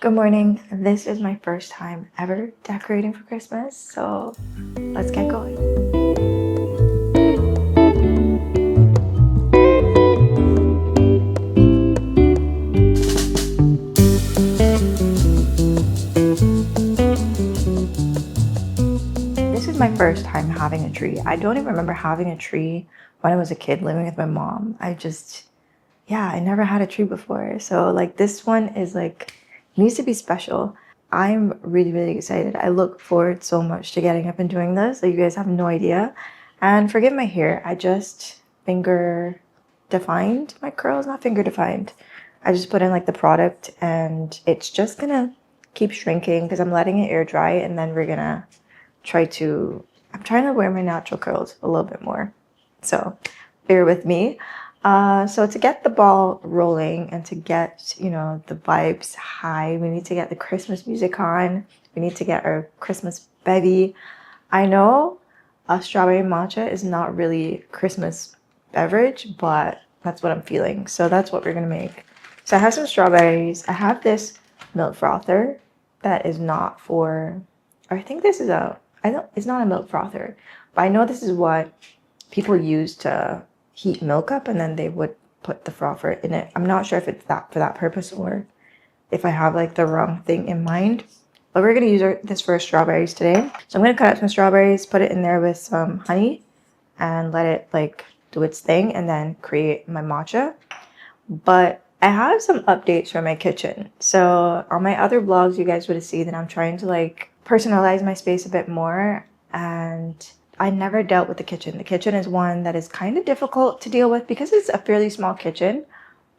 Good morning. This is my first time ever decorating for Christmas, so let's get going. This is my first time having a tree. I don't even remember having a tree when I was a kid living with my mom. I never had a tree before. So like this one is like, needs to be special. I'm really excited. I look forward so much to getting up and doing this. Like you guys have no idea. And forgive my hair. I just finger defined my curls, not finger defined. I just put in like the product and it's just gonna keep shrinking because I'm letting it air dry, and then we're gonna I'm trying to wear my natural curls a little bit more. So bear with me. So to get the ball rolling and to get, the vibes high, we need to get the Christmas music on. We need to get our Christmas bevy. I know a strawberry matcha is not really a Christmas beverage, but that's what I'm feeling. So that's what we're going to make. So I have some strawberries. I have this milk frother that is not for, or I think this is it's not a milk frother, but I know this is what people use to heat milk up, and then they would put the frother in it. I'm not sure if it's that for that purpose or if I have like the wrong thing in mind, but we're going to use this for strawberries today. So I'm going to cut up some strawberries, put it in there with some honey, and let it like do its thing, and then create my matcha. But I have some updates for my kitchen. So on my other vlogs, you guys would have seen that I'm trying to like personalize my space a bit more, and I never dealt with the kitchen. The kitchen is one that is kind of difficult to deal with because it's a fairly small kitchen,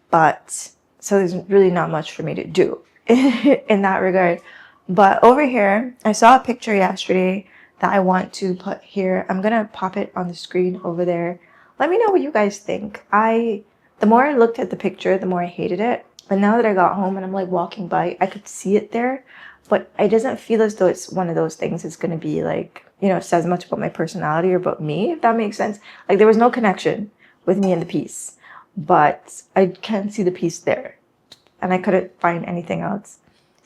but so there's really not much for me to do in that regard. But over here, I saw a picture yesterday that I want to put here. I'm gonna pop it on the screen over there. Let me know what you guys think. The more I looked at the picture, the more I hated it. But now that I got home and I'm like walking by, I could see it there, but it doesn't feel as though it's one of those things that's gonna be like, says much about my personality or about me, if that makes sense. Like there was no connection with me in the piece, but I can see the piece there and I couldn't find anything else.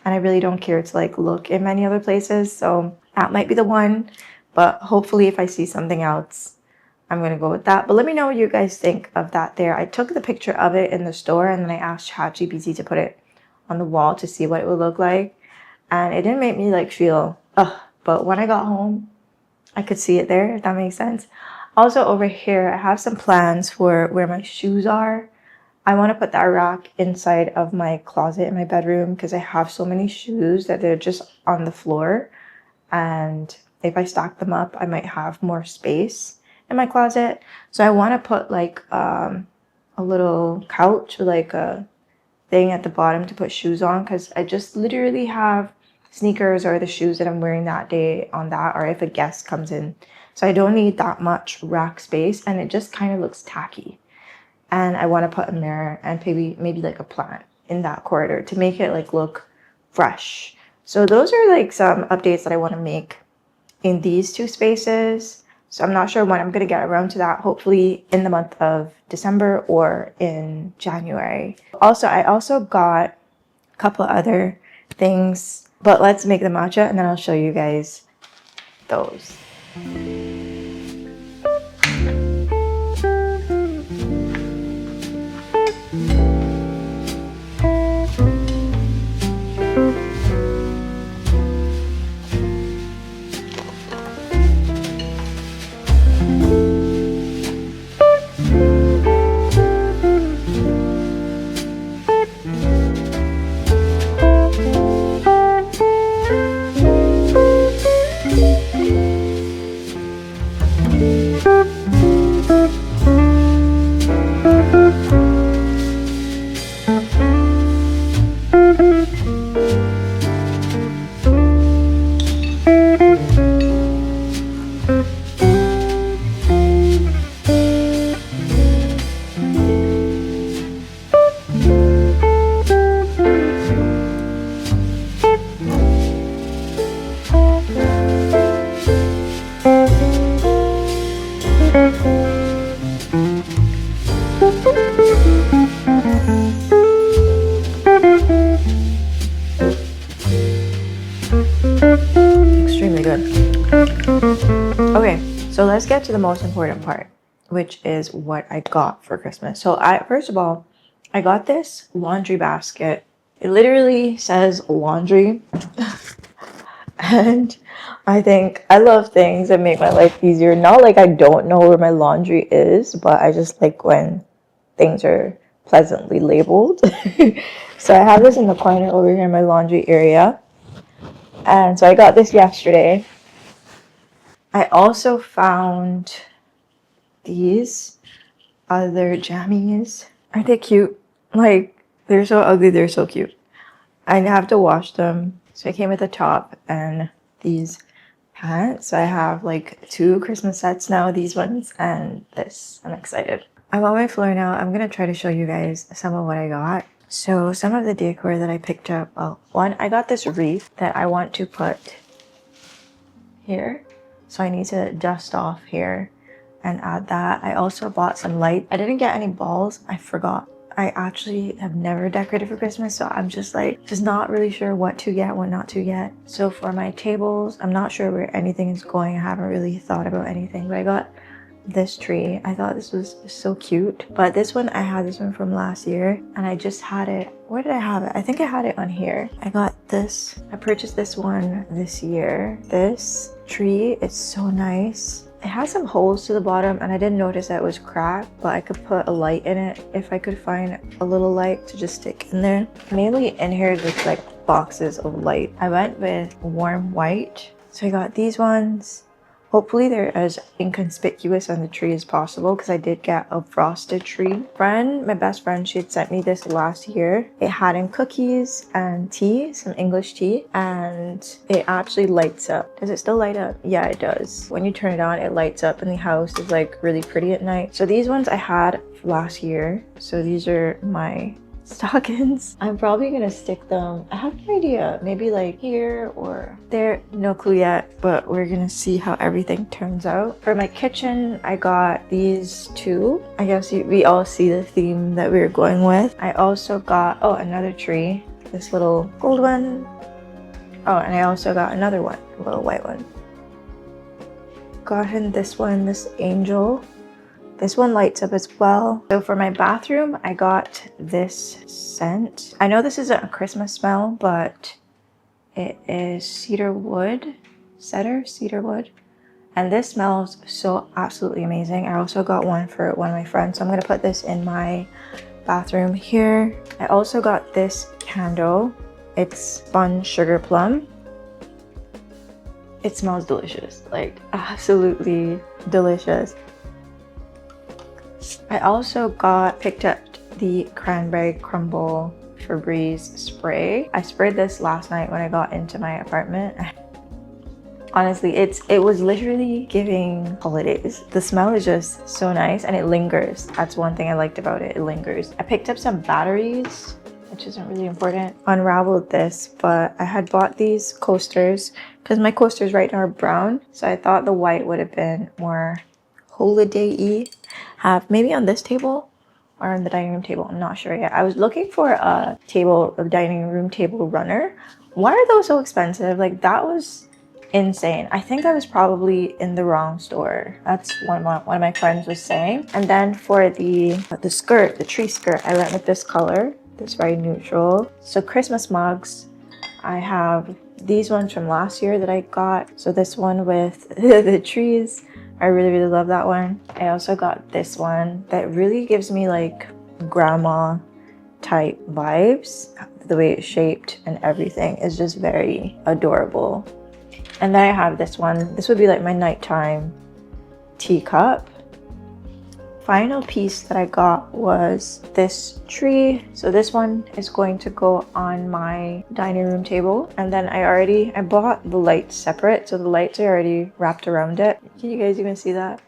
And I really don't care to like look in many other places. So that might be the one, but hopefully if I see something else, I'm going to go with that. But let me know what you guys think of that there. I took the picture of it in the store and then I asked ChatGPT to put it on the wall to see what it would look like. And it didn't make me like feel, ugh. But when I got home, I could see it there, if that makes sense. Also over here, I have some plans for where my shoes are. I want to put that rack inside of my closet in my bedroom because I have so many shoes that they're just on the floor. And if I stack them up, I might have more space in my closet. So I want to put like a little couch with like a thing at the bottom to put shoes on, because I just literally have sneakers or the shoes that I'm wearing that day on that, or if a guest comes in. So I don't need that much rack space, and it just kind of looks tacky. And I want to put a mirror and maybe like a plant in that corridor to make it like look fresh. So those are like some updates that I want to make in these two spaces. So I'm not sure when I'm going to get around to that, hopefully in the month of December or in January. I also got a couple other things, but let's make the matcha and then I'll show you guys those. Extremely good. Okay, so let's get to the most important part, which is what I got for Christmas. So first of all, I got this laundry basket. It literally says laundry. And I think I love things that make my life easier. Not like I don't know where my laundry is, but I just like when things are pleasantly labeled. So I have this in the corner over here in my laundry area. And so I got this yesterday. I also found these other jammies. Aren't they cute? Like, they're so ugly, they're so cute. I have to wash them. So I came with a top and these pants. So I have like 2 Christmas sets now, these ones and this. I'm excited. I'm on my floor now. I'm gonna try to show you guys some of what I got. So some of the decor that I picked up. Well, one, I got this wreath that I want to put here. So I need to dust off here and add that. I also bought some light. I didn't get any balls. I forgot. I actually have never decorated for Christmas, so I'm just not really sure what to get, what not to get. So for my tables, I'm not sure where anything is going. I haven't really thought about anything, but I got this tree. I thought this was so cute. But this one, I had this one from last year and I just had it. Where did I have it? I think I had it on here. I got this. I purchased this one this year. This tree, it's so nice. It has some holes to the bottom and I didn't notice that it was cracked, but I could put a light in it if I could find a little light to just stick in there. Mainly in here there's like boxes of light. I went with warm white. So I got these ones. Hopefully they're as inconspicuous on the tree as possible because I did get a frosted tree. My best friend, she had sent me this last year. It had in cookies and tea, some English tea, and it actually lights up. Does it still light up? Yeah, it does. When you turn it on, it lights up and the house is like really pretty at night. So these ones I had last year. So these are my stockings. I'm probably gonna stick them, I have no idea, maybe like here or there, no clue yet, but we're gonna see how everything turns out. For my kitchen, I got these 2. I guess we all see the theme that we were going with. I also got, another tree, this little gold one. And I also got another one, a little white one. Got in this one, this angel. This one lights up as well. So for my bathroom, I got this scent. I know this isn't a Christmas smell, but it is cedar wood. And this smells so absolutely amazing. I also got one for one of my friends. So I'm gonna put this in my bathroom here. I also got this candle. It's spun sugar plum. It smells delicious, like absolutely delicious. I also picked up the cranberry crumble Febreze spray. I sprayed this last night when I got into my apartment. Honestly, it was literally giving holidays. The smell is just so nice and it lingers. That's one thing I liked about it, it lingers. I picked up some batteries, which isn't really important. Unraveled this, but I had bought these coasters because my coasters right now are brown. So I thought the white would have been more holiday-y. Have maybe on this table or on the dining room table, I'm not sure yet. I was looking for a dining room table runner. Why are those so expensive? Like that was insane. I think I was probably in the wrong store. That's one of my friends was saying. And then for the skirt, the tree skirt, I went with this color, this very neutral. So Christmas mugs, I have these ones from last year that I got. So this one with the trees, I really love that one. I also got this one that really gives me like grandma type vibes. The way it's shaped and everything is just very adorable. And then I have this one. This would be like my nighttime teacup. Final piece that I got was this tree. So this one is going to go on my dining room table. And then I bought the lights separate. So the lights are already wrapped around it. Can you guys even see that?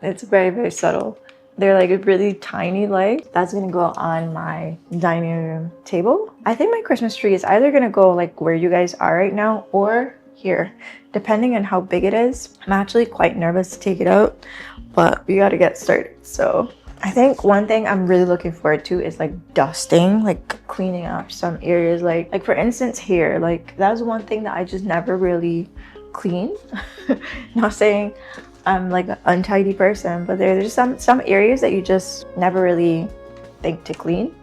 It's very subtle. They're like a really tiny light. That's gonna go on my dining room table. I think my Christmas tree is either gonna go like where you guys are right now or here, depending on how big it is. I'm actually quite nervous to take it out, but we gotta get started. So I think one thing I'm really looking forward to is like dusting, like cleaning up some areas. Like for instance here, like that's one thing that I just never really clean. Not saying I'm like an untidy person, but there's some areas that you just never really think to clean.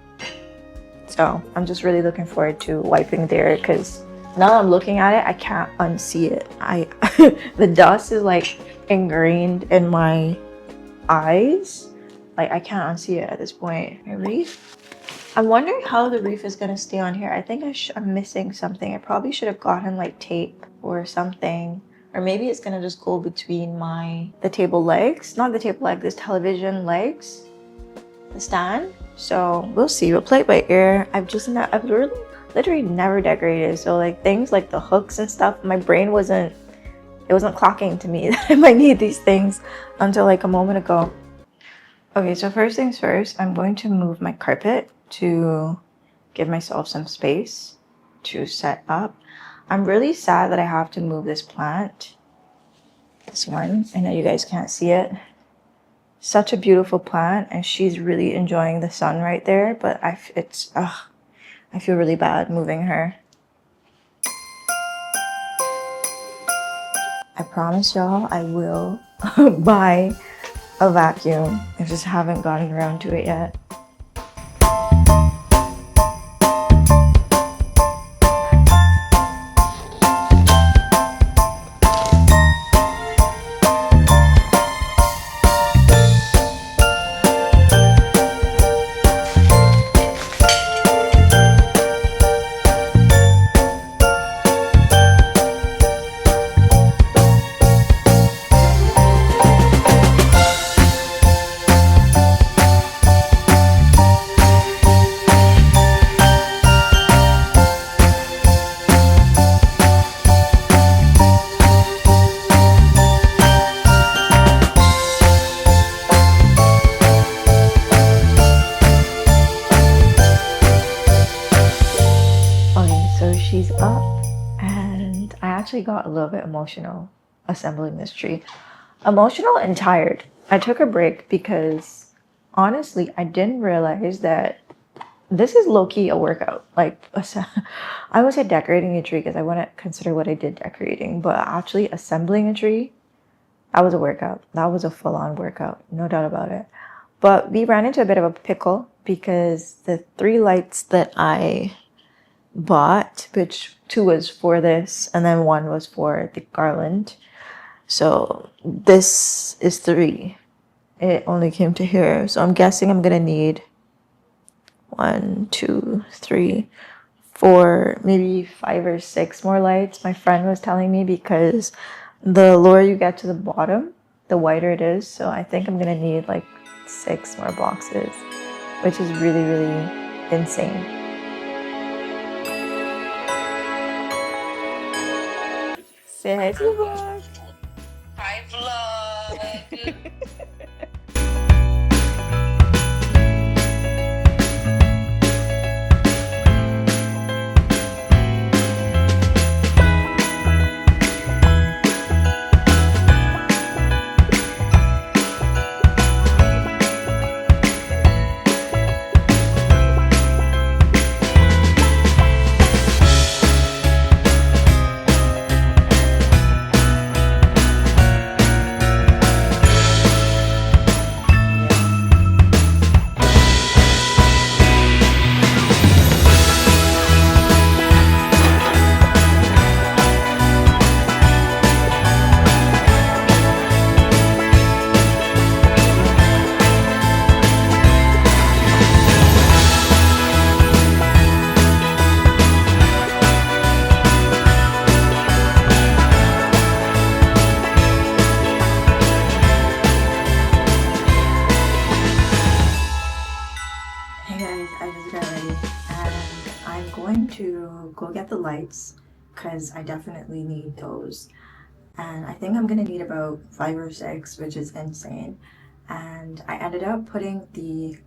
So I'm just really looking forward to wiping there, because now I'm looking at it, I can't unsee it. The dust is like ingrained in my eyes. Like I can't unsee it at this point. My reef. I'm wondering how the reef is gonna stay on here. I think I'm missing something. I probably should have gotten like tape or something. Or maybe it's gonna just go between the table legs. Not the table leg, this television legs. The stand. So we'll see. We'll play it by ear. I've literally never decorated. So like things like the hooks and stuff, my brain wasn't clocking to me that I might need these things until like a moment ago. Okay, so first things first, I'm going to move my carpet to give myself some space to set up. I'm really sad that I have to move this plant. This one, I know you guys can't see it. Such a beautiful plant, and she's really enjoying the sun right there, but I feel really bad moving her. I promise y'all I will buy a vacuum. I just haven't gotten around to it yet. She's up, and I actually got a little bit emotional assembling this tree. Emotional and tired. I took a break because honestly, I didn't realize that this is low-key a workout. Like, I would say decorating a tree because I wouldn't consider what I did decorating, but actually assembling a tree, that was a workout. That was a full-on workout, no doubt about it. But we ran into a bit of a pickle because the 3 lights that I bought, which 2 was for this and then 1 was for the garland, so this is 3. It only came to here, so I'm guessing I'm gonna need 1, 2, 3, 4, maybe 5 or 6 more lights. My friend was telling me because the lower you get to the bottom, the whiter it is, so I think I'm gonna need like 6 more boxes, which is really, really insane. Say hi to the vlog. Hi, vlog. To go get the lights because I definitely need those, and I think I'm gonna need about 5 or 6, which is insane. And I ended up putting the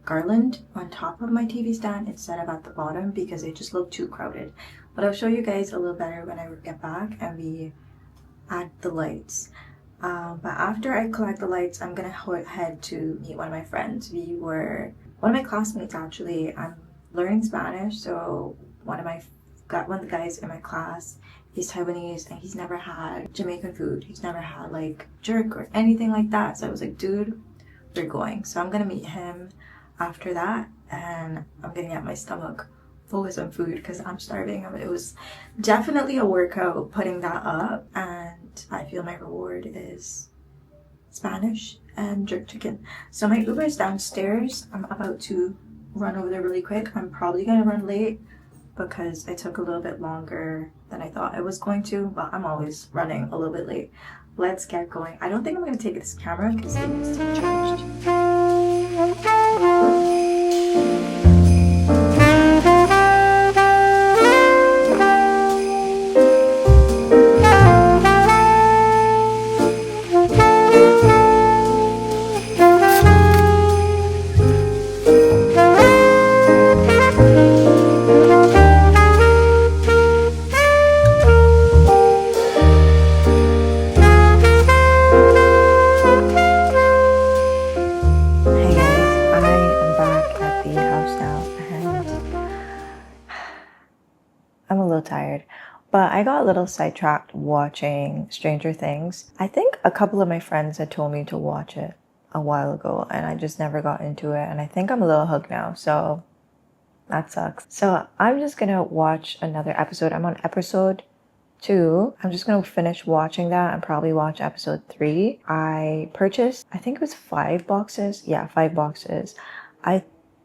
garland on top of my TV stand instead of at the bottom because it just looked too crowded, but I'll show you guys a little better when I get back and we add the lights. But after I collect the lights, I'm gonna head to meet one of my friends. One of my classmates actually. I'm learning Spanish, so one of the guys in my class, he's Taiwanese and he's never had Jamaican food. He's never had like jerk or anything like that. So I was like, dude, we're going. So I'm gonna meet him after that, and I'm gonna get my stomach full with some food because I'm starving. It was definitely a workout putting that up, and I feel my reward is Spanish and jerk chicken. So my Uber is downstairs. I'm about to run over there really quick. I'm probably gonna run late because it took a little bit longer than I thought I was going to, but I'm always running a little bit late. Let's get going. I don't think I'm gonna take this camera because it needs to be charged. I'm a little tired, but I got a little sidetracked watching Stranger Things. I think a couple of my friends had told me to watch it a while ago, and I just never got into it, and I think I'm a little hooked now, so that sucks. So I'm just gonna watch another episode. I'm on episode 2. I'm just gonna finish watching that and probably watch episode 3. I purchased, I think it was 5 boxes. Yeah, 5 boxes. I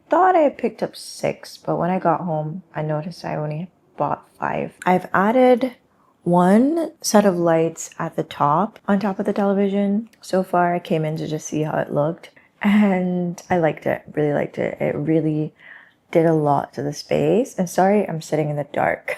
thought I had picked up 6, but when I got home, I noticed I only bought 5. I've added 1 set of lights at the top, on top of the television. So far, I came in to just see how it looked, and I liked it, really liked it. It really did a lot to the space. And sorry, I'm sitting in the dark.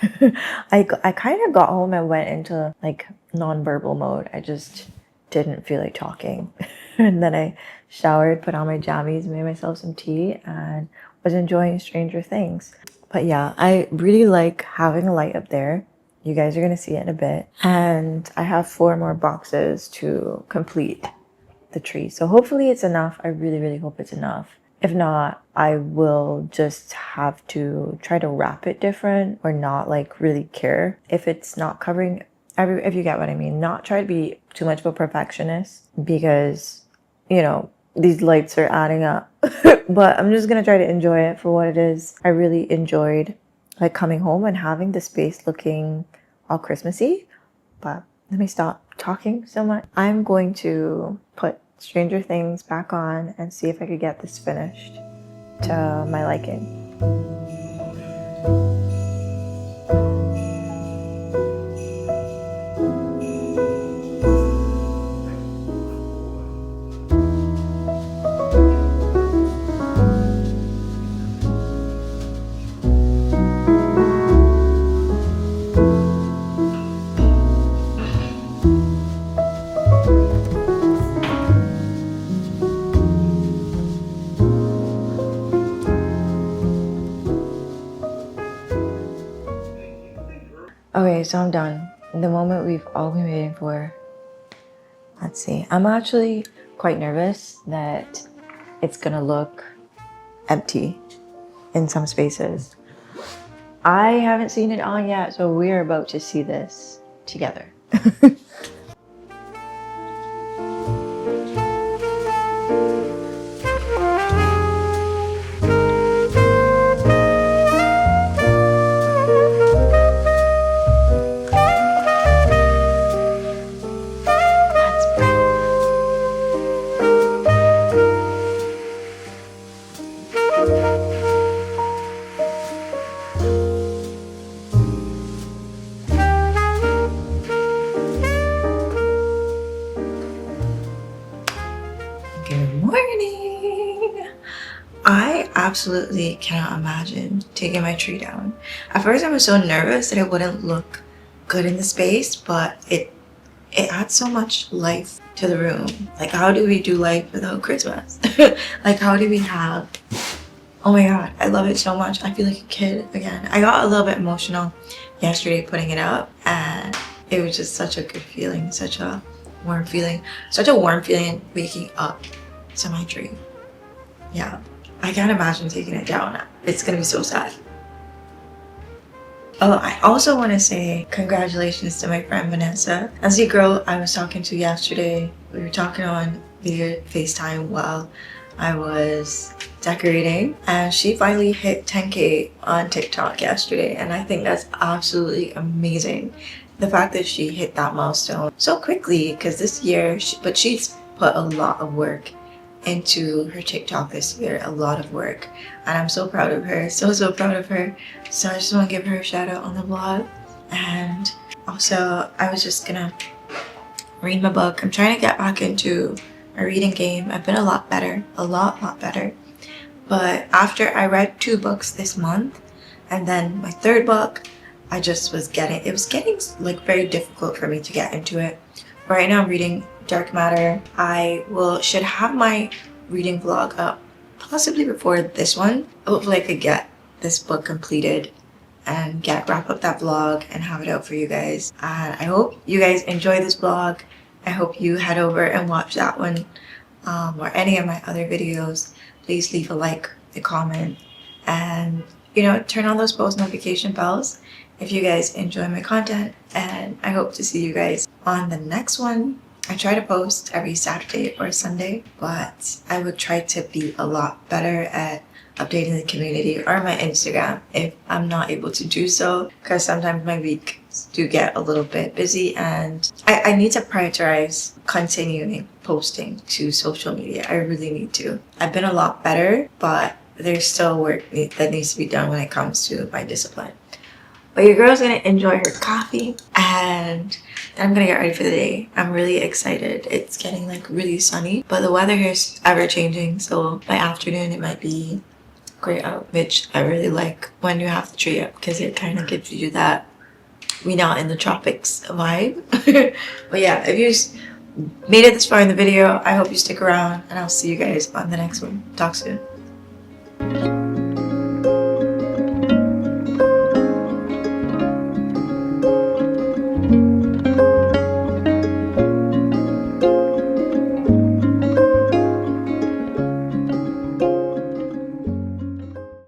I kind of got home and went into like non-verbal mode. I just didn't feel like talking. And then I showered, put on my jammies, made myself some tea, and was enjoying Stranger Things. But yeah, I really like having a light up there. You guys are going to see it in a bit. And I have 4 more boxes to complete the tree. So hopefully it's enough. I really, really hope it's enough. If not, I will just have to try to wrap it different or not like really care if it's not covering if you get what I mean. Not try to be too much of a perfectionist because, you know, these lights are adding up. But I'm just going to try to enjoy it for what it is. I really enjoyed like coming home and having the space looking all Christmassy. But let me stop talking so much. I'm going to put Stranger Things back on and see if I could get this finished to my liking. Okay, so I'm done. The moment we've all been waiting for. Let's see. I'm actually quite nervous that it's gonna look empty in some spaces. I haven't seen it on yet, so we're about to see this together. Good morning! I absolutely cannot imagine taking my tree down. At first I was so nervous that it wouldn't look good in the space, but it adds so much life to the room. Like, how do we do life without Christmas? Like, how do we have... Oh my god, I love it so much. I feel like a kid again. I got a little bit emotional yesterday putting it up, and it was just such a good feeling, such a warm feeling. Such a warm feeling waking up to my tree. Yeah, I can't imagine taking it down. It's gonna be so sad. Oh, I also want to say congratulations to my friend Vanessa. As the girl I was talking to yesterday, we were talking on video FaceTime while I was decorating, and she finally hit 10K on TikTok yesterday, and I think that's absolutely amazing. The fact that she hit that milestone so quickly, because this year, but she's put a lot of work into her TikTok this year, a lot of work, and I'm so proud of her, so proud of her. So I just want to give her a shout out on the vlog. And also, I was just gonna read my book. I'm trying to get back into my reading game. I've been a lot better, a lot better. But after I read 2 books this month, and then my 3rd book, I just was getting like very difficult for me to get into it. Right now I'm reading Dark Matter. should have my reading vlog up possibly before this one. Hopefully I could get this book completed and wrap up that vlog and have it out for you guys. And I hope you guys enjoy this vlog. I hope you head over and watch that one or any of my other videos. Please leave a like, a comment, and turn on those post notification bells if you guys enjoy my content. And I hope to see you guys on the next one. I try to post every Saturday or Sunday, but I would try to be a lot better at updating the community or my Instagram if I'm not able to do so, because sometimes my weeks do get a little bit busy, and I need to prioritize continuing posting to social media. I really need to. I've been a lot better, but there's still work that needs to be done when it comes to my discipline. But your girl's gonna enjoy her coffee, and then I'm gonna get ready for the day. I'm really excited. It's getting like really sunny, but the weather here is ever changing, so by afternoon it might be gray out, which I really like when you have the tree up, because it kind of gives you that we not in the tropics vibe. But yeah, if you made it this far in the video, I hope you stick around, and I'll see you guys on the next one. Talk soon.